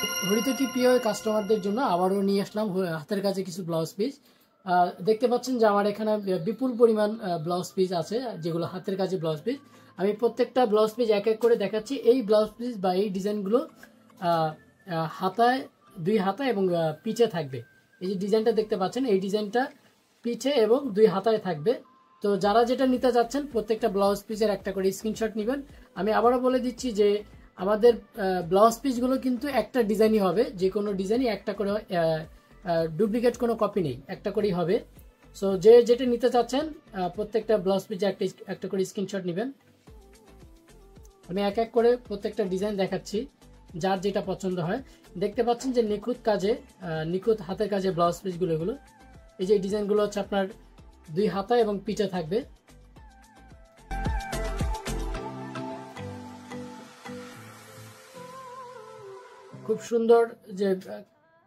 হরিতকি প্রিয় কাস্টমারদের জন্য আবারও নিয়ে আসলাম হাতের কাছে কিছু ব্লাউজ পিস। দেখতে পাচ্ছেন যে আমার এখানে বিপুল পরিমাণ ব্লাউজ পিস আছে, যেগুলো হাতের কাছে ব্লাউজ পিস। আমি প্রত্যেকটা ব্লাউজ পিস এক এক করে দেখাচ্ছি। এই ব্লাউজ পিস বা এই ডিজাইনগুলো হাতায়, দুই হাতায় এবং পিছে থাকবে। এই যে ডিজাইনটা দেখতে পাচ্ছেন, এই ডিজাইনটা পিছে এবং দুই হাতায় থাকবে। তো যারা যেটা নিতে যাচ্ছেন প্রত্যেকটা ব্লাউজ পিসের একটা করে স্ক্রিনশট নেবেন। আমি আবারও বলে দিচ্ছি যে আমাদের ব্লাউজ পিসগুলো কিন্তু একটা ডিজাইনই হবে, যে কোনো ডিজাইনই একটা করে, ডুপ্লিকেট কোনো কপি নেই, একটা করেই হবে। সো যে যেটা নিতে চাচ্ছেন প্রত্যেকটা ব্লাউজ পিসে একটা করে স্ক্রিনশট নেবেন। আমি এক এক করে প্রত্যেকটা ডিজাইন দেখাচ্ছি, যার যেটা পছন্দ হয়। দেখতে পাচ্ছেন যে নিখুঁত কাজে, নিখুঁত হাতের কাজে ব্লাউজ পিসগুলো এগুলো। এই যে ডিজাইনগুলো হচ্ছে আপনার দুই হাতা এবং পিঠে থাকবে। খুব সুন্দর যে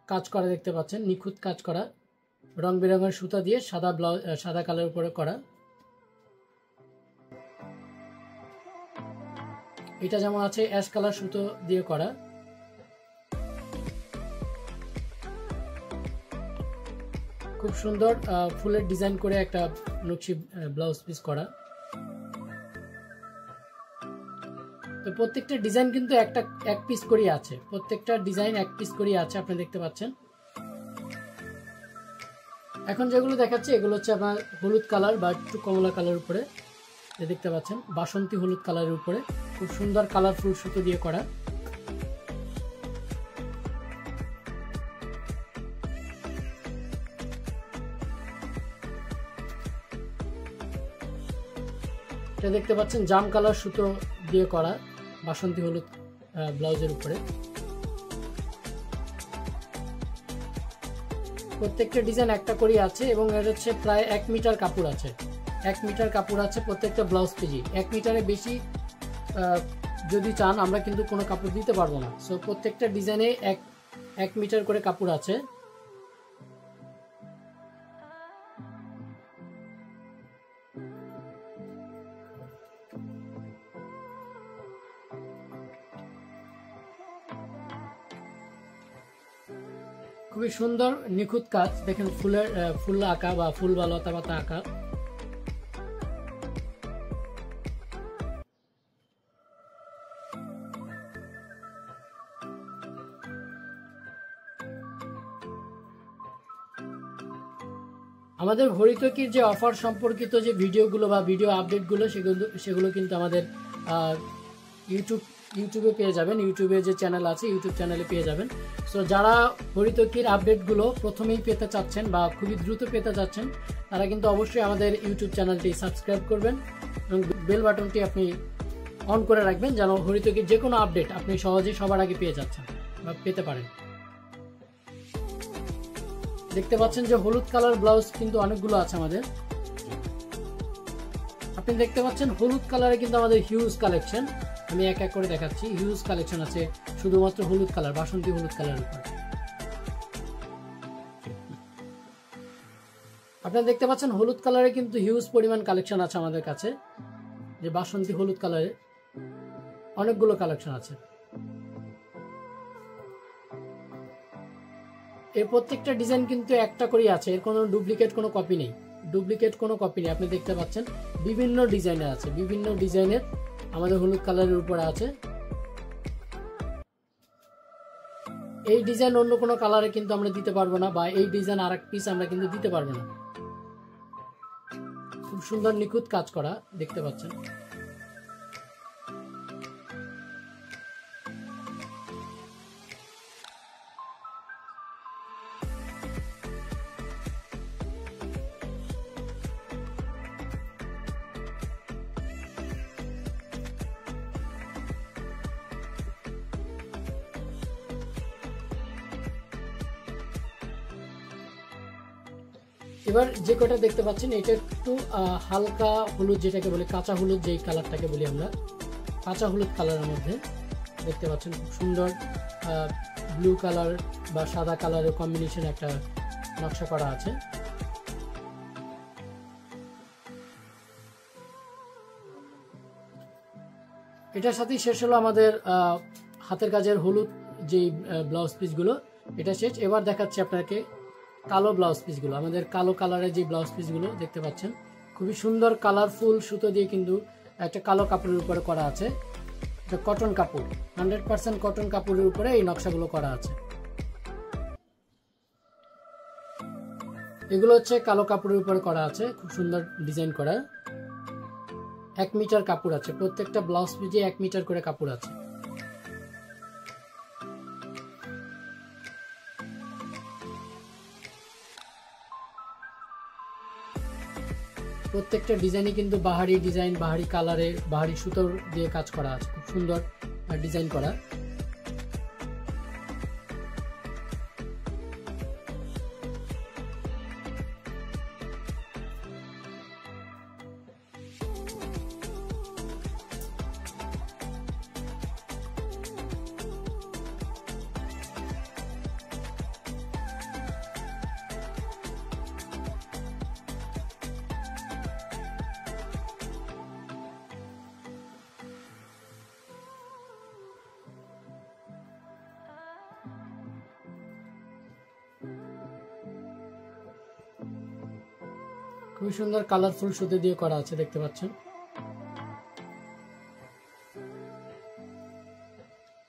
কাজ করা দেখতে পাচ্ছেন, নিখুঁত কাজ করা, রং বেরঙের সুতা দিয়ে সাদা ব্লাউজ, সাদা কালার উপরে করা। এটা যেমন আছে অ্যাশ কালার সুতো দিয়ে করা। খুব সুন্দর ফুলের ডিজাইন করে একটা নকশি ব্লাউজ পিস করা। তো প্রত্যেকটা ডিজাইন কিন্তু এক পিস করে আছে, প্রত্যেকটা ডিজাইন এক পিস করে আছে, আপনি দেখতে পাচ্ছেন। এখন যেগুলো দেখাচ্ছি এগুলো হচ্ছে আপনার হলুদ কালার বা একটু কমলা কালার উপরে, দেখতে পাচ্ছেন বাসন্তী হলুদ কালারের উপরে খুব সুন্দর কালারফুল সুতো দিয়ে করা। এটা দেখতে পাচ্ছেন জাম কালার সুতো দিয়ে করা বাসন্তী হলুদ ব্লাউজের উপরে। প্রত্যেকটা ডিজাইন একটা করে আছে এবং এর হচ্ছে প্রায় 1 মিটার কাপড় আছে, 1 মিটার কাপড় আছে প্রত্যেকটা ব্লাউজ পিসে। 1 মিটারে বেশি যদি চান আমরা কিন্তু কোনো কাপড় দিতে পারবো না। সো প্রত্যেকটা ডিজাইনে 1 মিটার করে কাপড় আছে। খুবই সুন্দর নিখুঁত কাজ দেখেন, ফুল আঁকা বা ফুল বা লতা পাতা আঁকা। আমাদের হরিতকির যে অফার সম্পর্কিত যে ভিডিওগুলো বা ভিডিও আপডেটগুলো সেগুলো কিন্তু আমাদের ইউটিউবে পেয়ে যাবেন। ইউটিউবে যে চ্যানেল আছে ইউটিউব চ্যানেলে পেয়ে যাবেন। সো যারা হরিতকির আপডেটগুলো প্রথমেই পেতে চাচ্ছেন বা খুবই দ্রুত পেতে চাচ্ছেন তারা কিন্তু অবশ্যই আমাদের ইউটিউব চ্যানেলটি সাবস্ক্রাইব করবেন এবং বেল বাটনটি আপনি অন করে রাখবেন, যেন হরিতকির যে কোনো আপডেট আপনি সহজেই সবার আগে পেয়ে যাচ্ছেন বা পেতে পারেন। দেখতে পাচ্ছেন যে হলুদ কালার ব্লাউজ কিন্তু অনেকগুলো আছে আমাদের। আপনি দেখতে পাচ্ছেন হলুদ কালারে কিন্তু আমাদের হিউজ কালেকশন। আমি এক এক করে দেখাচ্ছি। হিউজ কালেকশন আছে শুধুমাত্র হলুদ কালার, বাসন্তী হলুদ কালারের উপর। আপনারা দেখতে পাচ্ছেন হলুদ কালারে কিন্তু হিউজ পরিমাণ কালেকশন আছে আমাদের কাছে। যে বাসন্তী হলুদ কালারে অনেকগুলো কালেকশন আছে। এর প্রত্যেকটা ডিজাইন কিন্তু একটা করেই আছে, এর কোনো ডুপ্লিকেট কোনো কপি নেই, ডুপ্লিকেট কোনো কপি নেই। আপনি দেখতে পাচ্ছেন বিভিন্ন ডিজাইনের আছে, বিভিন্ন ডিজাইনের আমাদের হলুদ কালারের উপরে আছে। এই ডিজাইন অন্য কোনো কালারে কিন্তু আমরা দিতে পারবো না, বা এই ডিজাইন আর এক পিস আমরা কিন্তু দিতে পারবো না। খুব সুন্দর নিখুঁত কাজ করা দেখতে পাচ্ছেন। এবার যে কটা দেখতে পাচ্ছেন এটা একটু হালকা হলুদ, যেটাকে বলে কাঁচা হলুদ, যেই কালারটাকে বলি আমরা কাঁচা হলুদ কালারের মধ্যে দেখতে পাচ্ছেন খুব সুন্দর ব্লু কালার বা সাদা কালারের কম্বিনেশন একটা নকশা করা আছে। এটার সাথেই শেষ হলো আমাদের হাতের কাজের হলুদ যে ব্লাউজ পিসগুলো এটা শেষ। এবার দেখাচ্ছি আপনাকে কালো ব্লাউজ পিসগুলো। আমাদের কালো কালারের যে ব্লাউজ পিসগুলো দেখতে পাচ্ছেন, খুবই সুন্দর কালারফুল সুতো দিয়ে কিন্তু একটা কালো কাপড়ের উপরে করা আছে। এটা কটন কাপড়, 100% কটন কাপড়ের উপরে এই নকশাগুলো করা আছে। এগুলো হচ্ছে কালো কাপড়ের উপরে করা আছে, খুব সুন্দর ডিজাইন করা। 1 মিটার কাপড় আছে, প্রত্যেকটা ব্লাউজ পিসে 1 মিটার করে কাপড় আছে। প্রত্যেকটা ডিজাইনই কিন্তু বাহারি ডিজাইন, বাহারি কালারে, বাহারি সুতোর দিয়ে কাজ করা আছে, খুব সুন্দর ডিজাইন করা। খুবই সুন্দর কালারফুল সুতো দিয়ে করা আছে, দেখতে পাচ্ছেন।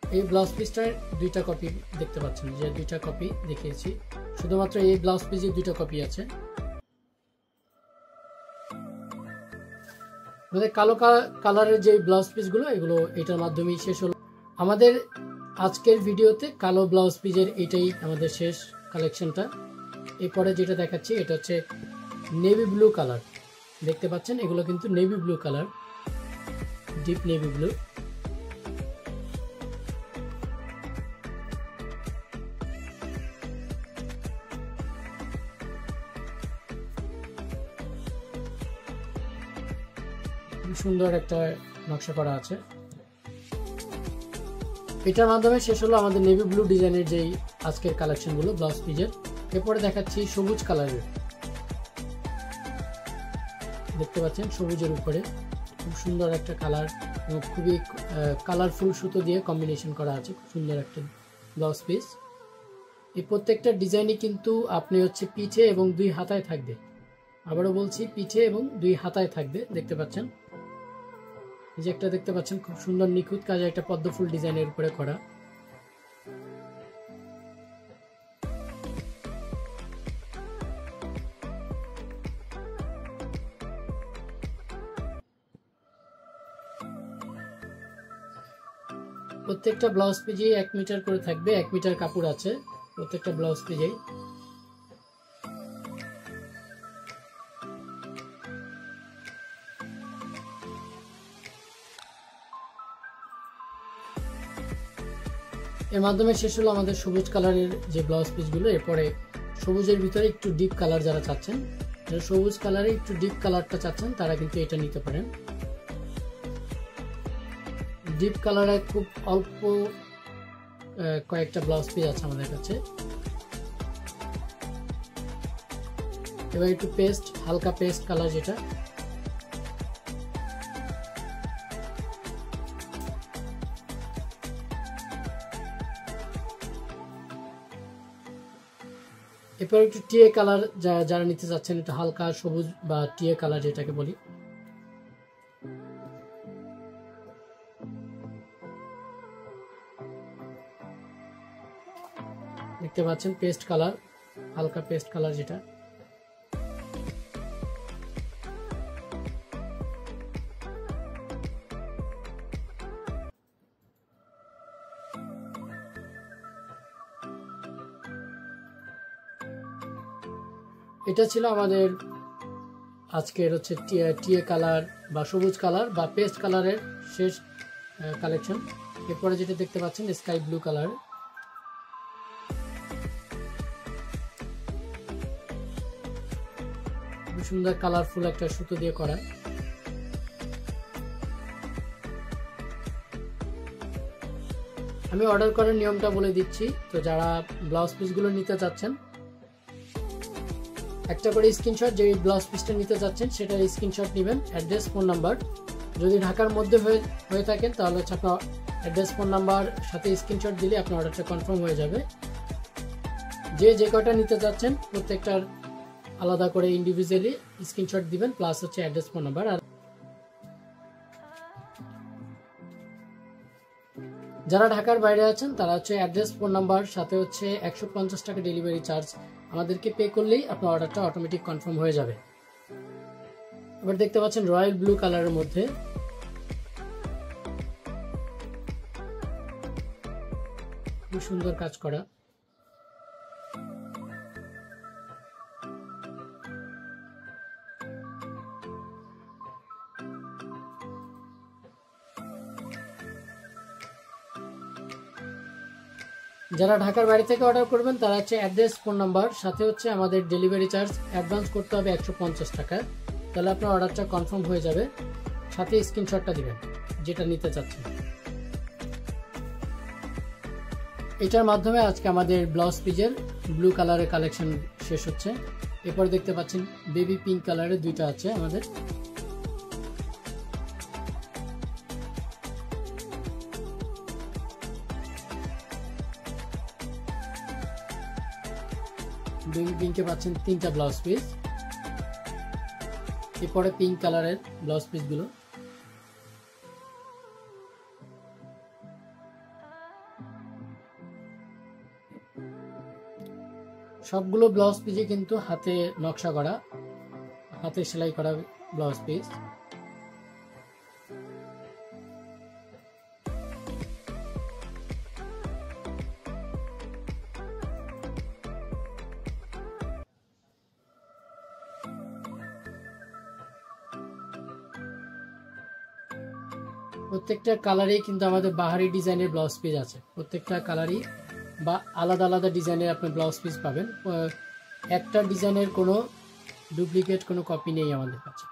এই ব্লাউজ পিসটার 2টা কপি দেখতে পাচ্ছেন, যে 2টা কপি দেখিয়েছি, শুধুমাত্র এই ব্লাউজ পিসে 2টা কপি আছে। আমাদের কালো কালারের যে ব্লাউজ পিসগুলো, এগুলো এটার মাধ্যমেই শেষ হলো। আমাদের আজকের ভিডিওতে কালো ব্লাউজ পিসের এটাই আমাদের শেষ কালেকশনটা। এরপরে যেটা দেখাচ্ছি এটা হচ্ছে নেভি ব্লু কালার, দেখতে পাচ্ছেন। এগুলো কিন্তু navy blue colour, deep navy blue. সুন্দর একটা নকশা করা আছে। এটার মাধ্যমে শেষ হলো আমাদের নেভি ব্লু ডিজাইনের যেই আজকের কালেকশনগুলো ব্লাউজ পিসের। এরপরে দেখাচ্ছি সবুজ কালারের, দেখতে পাচ্ছেন সবুজের উপরে খুব সুন্দর একটা কালার এবং খুবই কালারফুল সুতো দিয়ে কম্বিনেশন করা আছে, খুব সুন্দর একটা ব্লাউজ পিস। এই প্রত্যেকটা ডিজাইনই কিন্তু আপনি হচ্ছে পিঠে এবং 2 হাতায় থাকবে। আবারও বলছি, পিঠে এবং 2 হাতায় থাকবে, দেখতে পাচ্ছেন। এই যে একটা দেখতে পাচ্ছেন, খুব সুন্দর নিখুঁত কাজে একটা পদ্ম ফুল ডিজাইনের উপরে করা। প্রত্যেকটা ব্লাউজ পিসেই 1 মিটার করে থাকবে, 1 মিটার কাপড় আছে প্রত্যেকটা ব্লাউজ পিসেই। এর মাধ্যমে শেষ হলো আমাদের সবুজ কালারের যে ব্লাউজ পিসগুলো। এরপরে সবুজের ভিতরে একটু ডিপ কালার যারা চাচ্ছেন, সবুজ কালারে একটু ডিপ কালারটা চাচ্ছেন, তারা কিন্তু এটা নিতে পারেন। ডিপ কালারে খুব অল্প কয়েকটা ব্লাউজ পিস আছে আমাদের কাছে। এবার একটু পেস্ট, হালকা পেস্ট কালার যেটা, এরপর একটু টিয়ে কালার যারা নিতে চাচ্ছেন, একটু হালকা সবুজ বা টিয়ে কালার যেটাকে বলি। দেখতে পাচ্ছেন পেস্ট কালার, হালকা পেস্ট কালার যেটা। এটা ছিল আমাদের আজকের হচ্ছে টিয়ে কালার বা সবুজ কালার বা পেস্ট কালারের শেষ কালেকশন। এরপরে যেটা দেখতে পাচ্ছেন স্কাই ব্লু কালার। খুব সুন্দর কালারফুল একটা সুতো দিয়ে করা। আমি অর্ডার করার নিয়মটা বলে দিচ্ছি। তো যারা ব্লাউজ পিসগুলো নিতে চাচ্ছেন, একটা করে স্ক্রিনশট, যে ব্লাউজ পিসটা নিতে চাচ্ছেন সেটার স্ক্রিনশট নেবেন, অ্যাড্রেস, ফোন নাম্বার। যদি ঢাকার মধ্যে হয়ে থাকেন তাহলে হচ্ছে আপনার অ্যাড্রেস ফোন নাম্বার সাথে স্ক্রিনশট দিলে আপনার অর্ডারটা কনফার্ম হয়ে যাবে। যে কয়টা নিতে যাচ্ছেন প্রত্যেকটার আলাদা করে ইন্ডিভিজুয়ালি স্ক্রিনশট দিবেন, প্লাস হচ্ছে অ্যাড্রেস ফোন নাম্বার। আর যারা ঢাকার বাইরে আছেন তারা হচ্ছে অ্যাড্রেস ফোন নাম্বার সাথে হচ্ছে 150 টাকা ডেলিভারি চার্জ আমাদেরকে পে করলেই আপনার অর্ডারটা অটোমেটিক কনফার্ম হয়ে যাবে। এবার দেখতে পাচ্ছেন রয়্যাল ব্লু কালারের মধ্যে খুব সুন্দর কাজ করা। যারা ঢাকার বাইরে থেকে অর্ডার করবেন তারা হচ্ছে অ্যাড্রেস ফোন নাম্বার সাথে হচ্ছে আমাদের ডেলিভারি চার্জ অ্যাডভান্স করতে হবে 150 টাকা, তাহলে আপনার অর্ডারটা কনফার্ম হয়ে যাবে। সাথে স্ক্রিনশটটা দিবেন যেটা নিতে চাচ্ছেন। এটার মাধ্যমে আজকে আমাদের ব্লাউজ পিসের ব্লু কালারের কালেকশন শেষ হচ্ছে। এরপর দেখতে পাচ্ছেন বেবি পিঙ্ক কালারের দুইটা আছে আমাদের। বেবি পিঙ্কে পাচ্ছেন 3টা ব্লাউজ পিস। এরপরে পিঙ্ক কালারের ব্লাউজ পিসগুলো। সবগুলো ব্লাউজ পিসে কিন্তু হাতে নকশা করা, হাতে সেলাই করা ব্লাউজ পিস। প্রত্যেকটা কালারে কিন্তু আমাদের বাহারি ডিজাইনের ব্লাউজ পিস আছে। প্রত্যেকটা কালারই বা আলাদা আলাদা ডিজাইনের আপনি ব্লাউজ পিস পাবেন। একটা ডিজাইনের কোনো ডুপ্লিকেট কোনো কপি নেই আমাদের কাছে।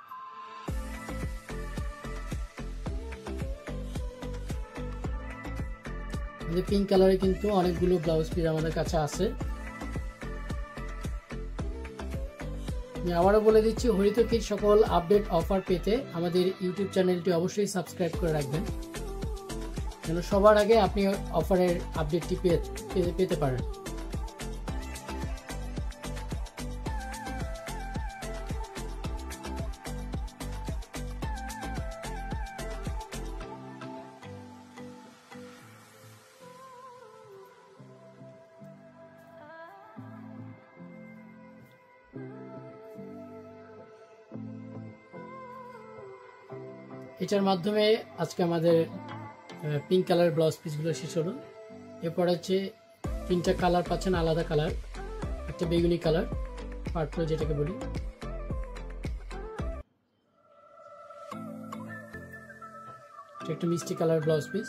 পিঙ্ক কালারে কিন্তু অনেকগুলো ব্লাউজ পিস আমাদের কাছে আছে। আমি আবারও বলে দিচ্ছি, হরিতকির সকল আপডেট অফার পেতে আমাদের ইউটিউব চ্যানেলটি অবশ্যই সাবস্ক্রাইব করে রাখবেন, যেন সবার আগে আপনি অফারের আপডেটটি পেতে পারেন। এটার মাধ্যমে আজকে আমাদের পিঙ্ক কালার ব্লাউজ পিসগুলো শেষ হলো। এরপর হচ্ছে 3টা কালার পাচ্ছেন আলাদা কালার, একটা বেগুনি কালার, পার্পল যেটাকে বলি, একটা মিষ্টি কালার ব্লাউজ পিস।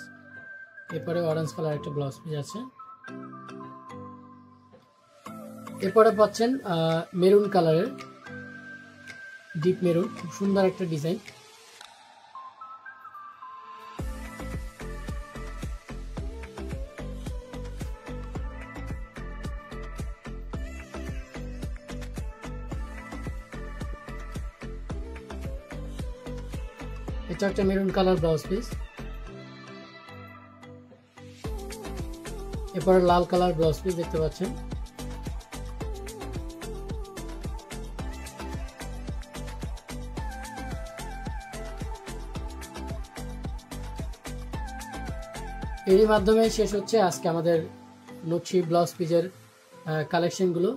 এরপরে অরেঞ্জ কালার একটা ব্লাউজ পিস আছে। এরপরে পাচ্ছেন মেরুন কালারের, ডিপ মেরুন, খুব সুন্দর একটা ডিজাইন। এটা একটা মেরুন কালার ব্লাউজ পিস। এরপরে লাল কালার ব্লাউজ পিস দেখতে পাচ্ছেন। এরই মাধ্যমে শেষ হচ্ছে আজকে আমাদের নকশি ব্লাউজ পিসের কালেকশনগুলো।